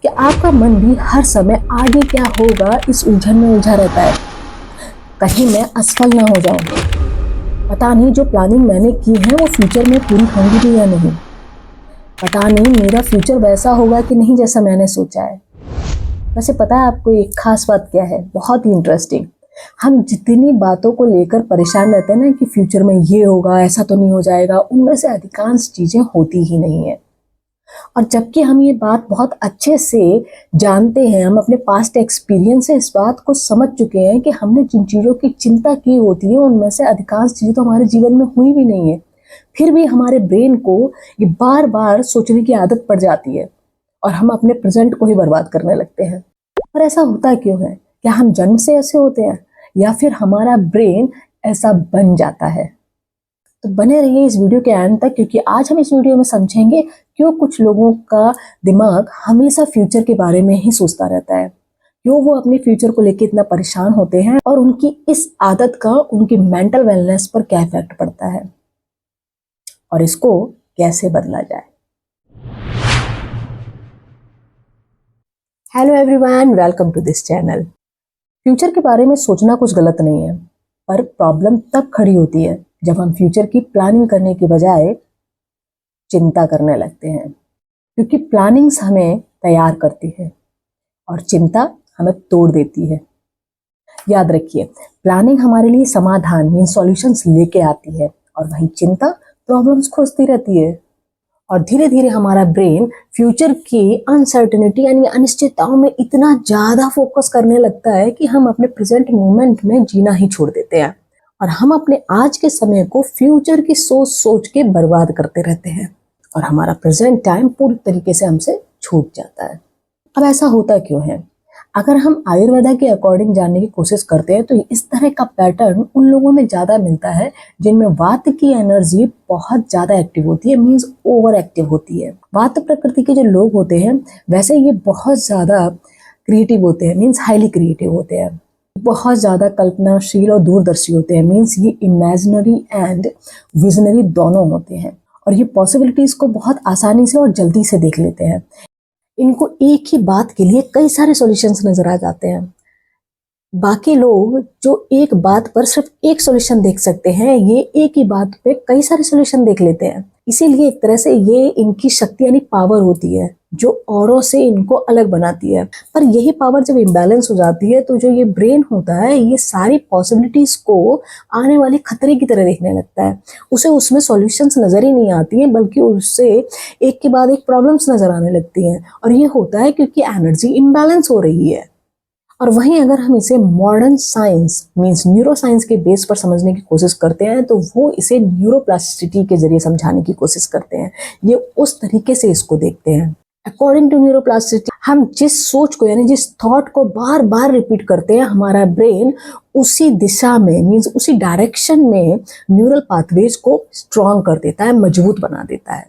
कि आपका मन भी हर समय आगे क्या होगा इस उलझन में उलझा रहता है। कहीं मैं असफल ना हो जाऊं, पता नहीं जो प्लानिंग मैंने की है वो फ्यूचर में पूरी होंगी भी या नहीं, पता नहीं मेरा फ्यूचर वैसा होगा कि नहीं जैसा मैंने सोचा है। वैसे पता है आपको एक खास बात क्या है, बहुत ही इंटरेस्टिंग। हम जितनी बातों को लेकर परेशान रहते हैं ना कि फ्यूचर में ये होगा, ऐसा तो नहीं हो जाएगा, उनमें से अधिकांश चीजें होती ही नहीं है। और जबकि हम ये बात बहुत अच्छे से जानते हैं, हम अपने पास्ट एक्सपीरियंस से इस बात को समझ चुके हैं कि हमने जिन चीज़ों की चिंता की होती है उनमें से अधिकांश चीज़ें तो हमारे जीवन में हुई भी नहीं है, फिर भी हमारे ब्रेन को ये बार बार सोचने की आदत पड़ जाती है और हम अपने प्रेजेंट को ही बर्बाद करने लगते हैं। पर ऐसा होता क्यों है? क्या हम जन्म से ऐसे होते हैं या फिर हमारा ब्रेन ऐसा बन जाता है? तो बने रहिए इस वीडियो के एंड तक, क्योंकि आज हम इस वीडियो में समझेंगे क्यों कुछ लोगों का दिमाग हमेशा फ्यूचर के बारे में ही सोचता रहता है, क्यों वो अपने फ्यूचर को लेकर इतना परेशान होते हैं और उनकी इस आदत का उनकी मेंटल वेलनेस पर क्या इफेक्ट पड़ता है और इसको कैसे बदला जाए। Hello everyone, welcome to this channel. Future के बारे में सोचना कुछ गलत नहीं है, पर प्रॉब्लम तब खड़ी होती है जब हम फ्यूचर की प्लानिंग करने की बजाय चिंता करने लगते हैं, क्योंकि प्लानिंग्स हमें तैयार करती है और चिंता हमें तोड़ देती है। याद रखिए, प्लानिंग हमारे लिए समाधान मीन सॉल्यूशंस लेके आती है और वही चिंता प्रॉब्लम्स खोजती रहती है। और धीरे धीरे हमारा ब्रेन फ्यूचर की अनसर्टेनिटी यानी अनिश्चितताओं में इतना ज़्यादा फोकस करने लगता है कि हम अपने प्रेजेंट मोमेंट में जीना ही छोड़ देते हैं और हम अपने आज के समय को फ्यूचर की सोच सोच के बर्बाद करते रहते हैं और हमारा प्रेजेंट टाइम पूरी तरीके से हमसे छूट जाता है। अब ऐसा होता क्यों है? अगर हम आयुर्वेदा के अकॉर्डिंग जानने की कोशिश करते हैं तो इस तरह का पैटर्न उन लोगों में ज़्यादा मिलता है जिनमें वात की एनर्जी बहुत ज़्यादा एक्टिव होती है, मीन्स ओवर एक्टिव होती है। वात प्रकृति के जो लोग होते हैं वैसे ये बहुत ज़्यादा क्रिएटिव होते हैं, मीन्स हाईली क्रिएटिव होते हैं, बहुत ज़्यादा कल्पनाशील और दूरदर्शी होते हैं, मीन्स ये इमेजिनरी एंड विजनरी दोनों होते हैं और ये पॉसिबिलिटीज़ को बहुत आसानी से और जल्दी से देख लेते हैं। इनको एक ही बात के लिए कई सारे सॉल्यूशंस नजर आ जाते हैं। बाकी लोग जो एक बात पर सिर्फ एक सॉल्यूशन देख सकते हैं, ये एक ही बात पे कई सारे सॉल्यूशन देख लेते हैं। इसीलिए एक तरह से ये इनकी शक्ति यानी पावर होती है जो औरों से इनको अलग बनाती है। पर यही पावर जब इम्बैलेंस हो जाती है तो जो ये ब्रेन होता है ये सारी पॉसिबिलिटीज को आने वाले खतरे की तरह देखने लगता है। उसे उसमें सॉल्यूशंस नजर ही नहीं आती हैं, बल्कि उससे एक के बाद एक प्रॉब्लम्स नजर आने लगती हैं और ये होता है क्योंकि एनर्जी इम्बैलेंस हो रही है। और वहीं अगर हम इसे modern science means neuro science के बेस पर समझने की कोशिश करते हैं तो वो इसे न्यूरोप्लास्टिसिटी के जरिए समझाने की कोशिश करते हैं। ये उस तरीके से इसको देखते हैं। अकॉर्डिंग टू न्यूरोप्लास्टिसिटी, हम जिस सोच को यानी जिस थॉट को बार बार रिपीट करते हैं, हमारा ब्रेन उसी दिशा में मींस उसी डायरेक्शन में न्यूरल पाथवेज को स्ट्रॉन्ग कर देता है, मजबूत बना देता है।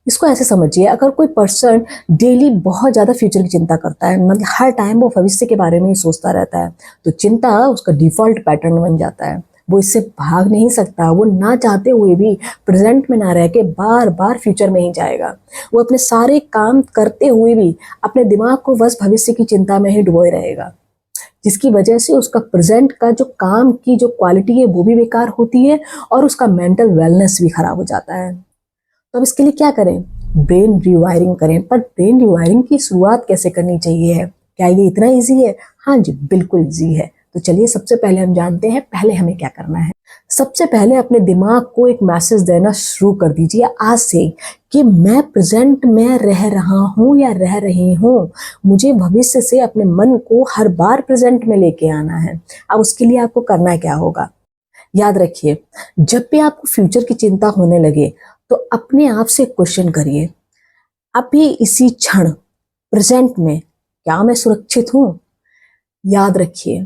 इसको ऐसे समझिए, अगर कोई पर्सन डेली बहुत ज़्यादा फ्यूचर की चिंता करता है, मतलब हर टाइम वो भविष्य के बारे में ही सोचता रहता है, तो चिंता उसका डिफॉल्ट पैटर्न बन जाता है। वो इससे भाग नहीं सकता, वो ना चाहते हुए भी प्रेजेंट में ना रह के बार बार फ्यूचर में ही जाएगा। वो अपने सारे काम करते हुए भी अपने दिमाग को बस भविष्य की चिंता में ही डुबोए रहेगा, जिसकी वजह से उसका प्रेजेंट का जो काम की जो क्वालिटी है वो भी बेकार होती है और उसका मेंटल वेलनेस भी खराब हो जाता है। तो अब इसके लिए क्या करें? ब्रेन रिवायरिंग करें। पर ब्रेन रिवायरिंग की शुरुआत कैसे करनी चाहिए है? क्या ये इतना इजी है? हाँ जी, बिल्कुल इजी है। तो चलिए सबसे पहले हम जानते हैं पहले हमें क्या करना है। सबसे पहले अपने दिमाग को एक मैसेज देना शुरू कर दीजिए आज से कि मैं प्रेजेंट में रह रहा हूँ या रह रही हूँ। मुझे भविष्य से अपने मन को हर बार प्रेजेंट में लेके आना है। अब उसके लिए आपको करना क्या होगा? याद रखिए, जब भी आपको फ्यूचर की चिंता होने लगे तो अपने आप से क्वेश्चन करिए, अभी इसी क्षण प्रेजेंट में क्या मैं सुरक्षित हूं? याद रखिए,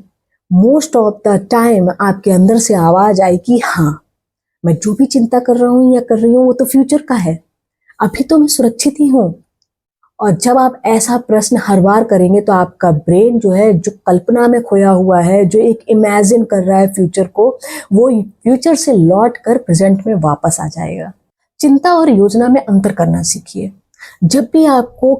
मोस्ट ऑफ द टाइम आपके अंदर से आवाज आई कि हाँ, मैं जो भी चिंता कर रहा हूं या कर रही हूं वो तो फ्यूचर का है, अभी तो मैं सुरक्षित ही हूं। और जब आप ऐसा प्रश्न हर बार करेंगे तो आपका ब्रेन जो है, जो कल्पना में खोया हुआ है, जो एक इमेजिन कर रहा है फ्यूचर को, वो फ्यूचर से लौट कर प्रेजेंट में वापस आ जाएगा। चिंता और योजना में अंतर करना सीखिए। जब भी आपको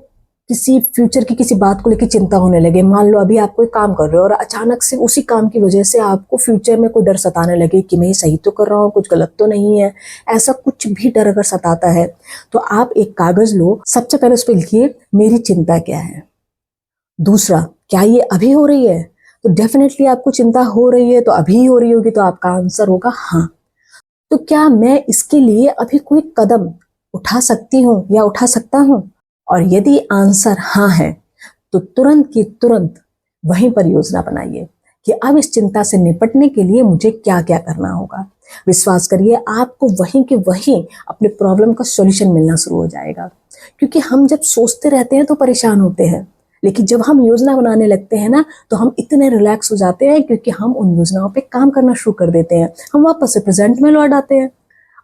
किसी फ्यूचर की किसी बात को लेकर चिंता होने लगे, मान लो अभी आप कोई काम कर रहे हो और अचानक से उसी काम की वजह से आपको फ्यूचर में कोई डर सताने लगे कि मैं ये सही तो कर रहा हूँ, कुछ गलत तो नहीं है, ऐसा कुछ भी डर अगर सताता है तो आप एक कागज लो, सबसे पहले उस पर लिखिए मेरी चिंता क्या है। दूसरा, क्या ये अभी हो रही है? तो डेफिनेटली आपको चिंता हो रही है, तो अभी हो रही होगी, तो आपका आंसर होगा हाँ। तो क्या मैं इसके लिए अभी कोई कदम उठा सकती हूँ या उठा सकता हूँ? और यदि आंसर हाँ है तो तुरंत की तुरंत वहीं पर योजना बनाइए कि अब इस चिंता से निपटने के लिए मुझे क्या क्या करना होगा। विश्वास करिए, आपको वहीं के वहीं अपने प्रॉब्लम का सॉल्यूशन मिलना शुरू हो जाएगा। क्योंकि हम जब सोचते रहते हैं तो परेशान होते हैं, लेकिन जब हम योजना बनाने लगते हैं ना तो हम इतने रिलैक्स हो जाते हैं, क्योंकि हम उन योजनाओं पे काम करना शुरू कर देते हैं, हम वापस से प्रेजेंट में लौट आते हैं।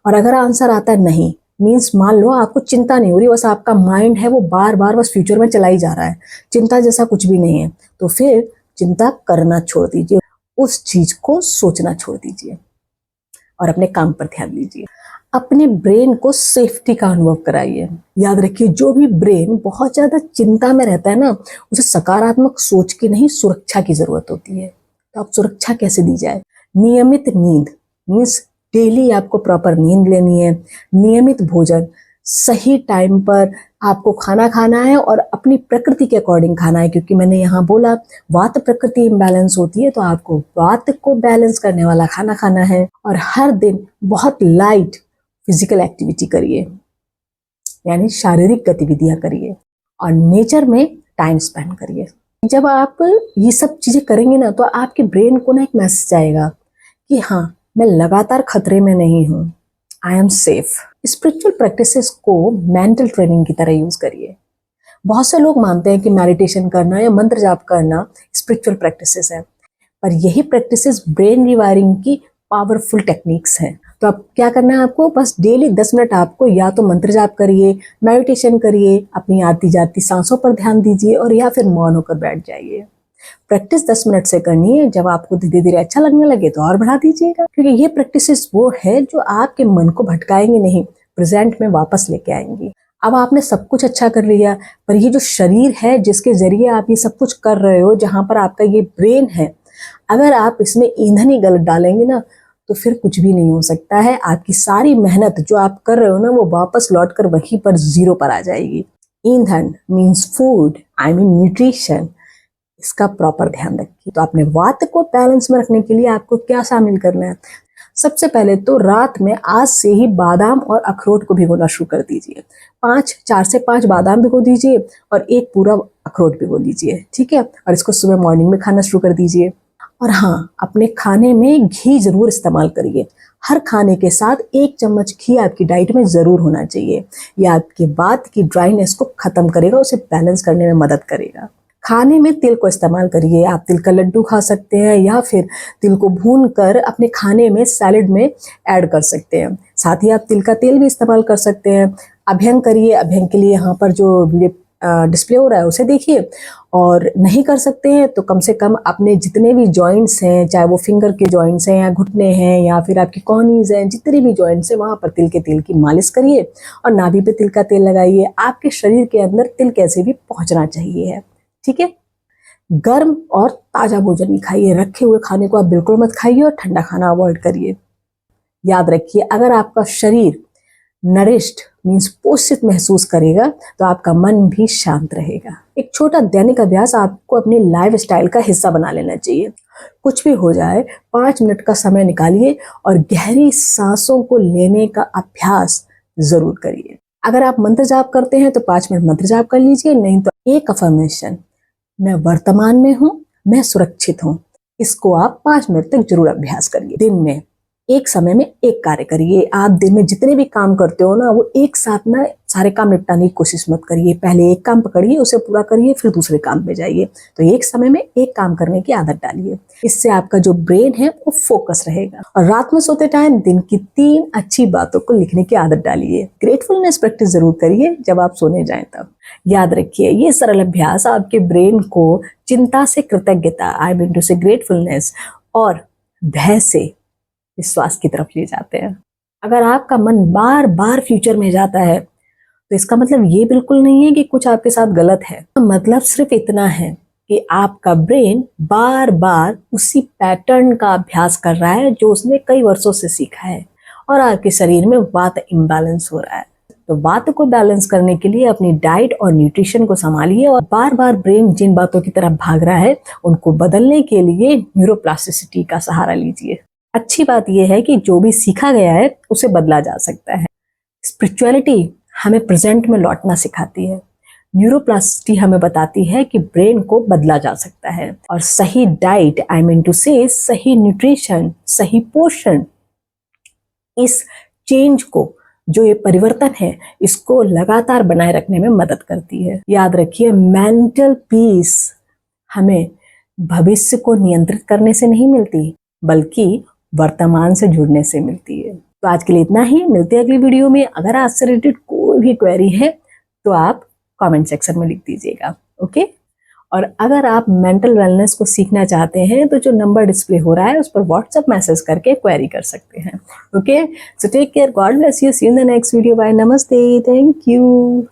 और अगर आंसर आता है नहीं, मीन्स मान लो आपको चिंता नहीं हो रही, बस आपका माइंड है वो बार बार बस फ्यूचर में चला ही जा रहा है, चिंता जैसा कुछ भी नहीं है, तो फिर चिंता करना छोड़ दीजिए, उस चीज को सोचना छोड़ दीजिए और अपने काम पर ध्यान दीजिए। अपने ब्रेन को सेफ्टी का अनुभव कराइए। याद रखिए, जो भी ब्रेन बहुत ज्यादा चिंता में रहता है ना, उसे सकारात्मक सोच की नहीं, सुरक्षा की जरूरत होती है। तो आप सुरक्षा कैसे दी जाए? नियमित नींद, मीन्स डेली आपको प्रॉपर नींद लेनी है, नियमित भोजन, सही टाइम पर आपको खाना खाना है और अपनी प्रकृति के अकॉर्डिंग खाना है, क्योंकि मैंने यहाँ बोला वात प्रकृति इम्बैलेंस होती है, तो आपको वात को बैलेंस करने वाला खाना खाना है। और हर दिन बहुत लाइट फिजिकल एक्टिविटी करिए, यानी शारीरिक गतिविधियां करिए, और नेचर में टाइम स्पेंड करिए। जब आप ये सब चीजें करेंगे ना तो आपके ब्रेन को ना एक मैसेज आएगा कि हाँ, मैं लगातार खतरे में नहीं हूँ, I am safe. Spiritual practices को मेंटल ट्रेनिंग की तरह यूज करिए। बहुत से लोग मानते हैं कि मेडिटेशन करना या मंत्र जाप करना स्पिरिचुअल प्रैक्टिसेस है, पर यही प्रैक्टिसेस ब्रेन रिवायरिंग की पावरफुल टेक्निक्स हैं। तो अब क्या करना है आपको, बस डेली 10 मिनट आपको या तो मंत्र जाप करिए, मेडिटेशन करिए, अपनी आती जाती सांसों पर ध्यान दीजिए, और या फिर मौन होकर बैठ जाइए। प्रैक्टिस 10 मिनट से करनी है, जब आपको धीरे धीरे अच्छा लगने लगे तो और बढ़ा दीजिएगा, क्योंकि ये प्रैक्टिसेस वो है जो आपके मन को भटकाएंगे नहीं, प्रेजेंट में वापस लेके आएंगी। अब आपने सब कुछ अच्छा कर लिया, पर ये जो शरीर है जिसके जरिए आप ये सब कुछ कर रहे हो, जहां पर आपका ये ब्रेन है, अगर आप इसमें ईंधन ही गलत डालेंगे ना तो फिर कुछ भी नहीं हो सकता है। आपकी सारी मेहनत जो आप कर रहे हो ना, वो वापस लौटकर वहीं पर जीरो पर आ जाएगी। ईंधन means food, I mean nutrition, इसका प्रॉपर ध्यान रखिए। तो अपने वात को बैलेंस में रखने के लिए आपको क्या शामिल करना है? सबसे पहले तो रात में आज से ही बादाम और अखरोट को भिगोना शुरू कर दीजिए। 4 से 5 बादाम भिगो दीजिए और एक पूरा अखरोट भिगो दीजिए, ठीक है? और इसको सुबह मॉर्निंग में खाना शुरू कर दीजिए। और हाँ, अपने खाने में घी जरूर इस्तेमाल करिए। हर खाने के साथ 1 चम्मच घी आपकी डाइट में जरूर होना चाहिए। यह आपके वात की ड्राइनेस को खत्म करेगा, उसे बैलेंस करने में मदद करेगा। खाने में तिल को इस्तेमाल करिए। आप तिल का लड्डू खा सकते हैं या फिर तिल को भून कर अपने खाने में सैलेड में ऐड कर सकते हैं। साथ ही आप तिल का तेल भी इस्तेमाल कर सकते हैं। अभ्यंग करिए। अभ्यंग के लिए यहाँ पर जो डिस्प्ले हो रहा है उसे देखिए, और नहीं कर सकते हैं तो कम से कम अपने जितने भी जॉइंट्स हैं, चाहे वो फिंगर के जॉइंट्स हैं या घुटने हैं या फिर आपकी कॉनीज हैं, जितने भी जॉइंट्स हैं वहां पर तिल के तेल की मालिश करिए और नाभि पे तिल का तेल लगाइए। आपके शरीर के अंदर तिल कैसे भी पहुंचना चाहिए, ठीक है? गर्म और ताजा भोजन ही खाइए। रखे हुए खाने को आप बिल्कुल मत खाइए और ठंडा खाना अवॉइड करिए। याद रखिए, अगर आपका शरीर नरिश्ड मीन्स पोषित महसूस करेगा तो आपका मन भी शांत रहेगा। एक छोटा दैनिक अभ्यास आपको अपनी लाइफ स्टाइल का हिस्सा बना लेना चाहिए। कुछ भी हो जाए, 5 मिनट का समय निकालिए और गहरी सांसों को लेने का अभ्यास जरूर करिए। अगर आप मंत्र जाप करते हैं तो 5 मिनट मंत्र जाप कर लीजिए, नहीं तो एक अफर्मेशन, मैं वर्तमान में हूँ, मैं सुरक्षित हूँ, इसको आप 5 मिनट तक जरूर अभ्यास करिए। दिन में एक समय में एक कार्य करिए। आप दिन में जितने भी काम करते हो ना, वो एक साथ ना सारे काम निपटाने की कोशिश मत करिए। पहले एक काम पकड़िए, उसे पूरा करिए, फिर दूसरे काम पे जाइए। तो एक समय में एक काम करने की आदत डालिए। इससे आपका जो ब्रेन है वो फोकस रहेगा। और रात में सोते टाइम दिन की 3 अच्छी बातों को लिखने की आदत डालिए। ग्रेटफुलनेस प्रैक्टिस जरूर करिए जब आप सोने जाएं तब। याद रखिए, ये सरल अभ्यास आपके ब्रेन को चिंता से कृतज्ञता, आई मीन टू से ग्रेटफुलनेस, और भय से विश्वास की तरफ ले जाते हैं। अगर आपका मन बार बार फ्यूचर में जाता है तो इसका मतलब ये बिल्कुल नहीं है कि कुछ आपके साथ गलत है। मतलब सिर्फ इतना है कि आपका ब्रेन बार बार उसी पैटर्न का अभ्यास कर रहा है जो उसने कई वर्षों से सीखा है, और आपके शरीर में वात इम्बैलेंस हो रहा है। तो वात को बैलेंस करने के लिए अपनी डाइट और न्यूट्रिशन को संभालिए, और बार बार ब्रेन जिन बातों की तरफ भाग रहा है उनको बदलने के लिए न्यूरोप्लास्टिसिटी का सहारा लीजिए। अच्छी बात यह है कि जो भी सीखा गया है उसे बदला जा सकता है। स्पिरिचुअलिटी हमें प्रेजेंट में लौटना सिखाती है। न्यूरोप्लास्टिसिटी हमें बताती है कि ब्रेन को बदला जा सकता है, और सही डाइट, आई मीन टू से सही न्यूट्रिशन, सही पोषण इस चेंज को, जो ये परिवर्तन है, इसको लगातार बनाए रखने में मदद करती है। याद रखिए, मेंटल पीस हमें भविष्य को नियंत्रित करने से नहीं मिलती, बल्कि वर्तमान से जुड़ने से मिलती है। तो आज के लिए इतना ही, मिलते हैं अगली वीडियो में। अगर आज से रिलेटेड कोई भी क्वेरी है तो आप कमेंट सेक्शन में लिख दीजिएगा, ओके। और अगर आप मेंटल वेलनेस को सीखना चाहते हैं तो जो नंबर डिस्प्ले हो रहा है उस पर व्हाट्सएप मैसेज करके क्वेरी कर सकते हैं, okay. So take care, God bless you, see you in the next video, bye, नमस्ते, थैंक यू।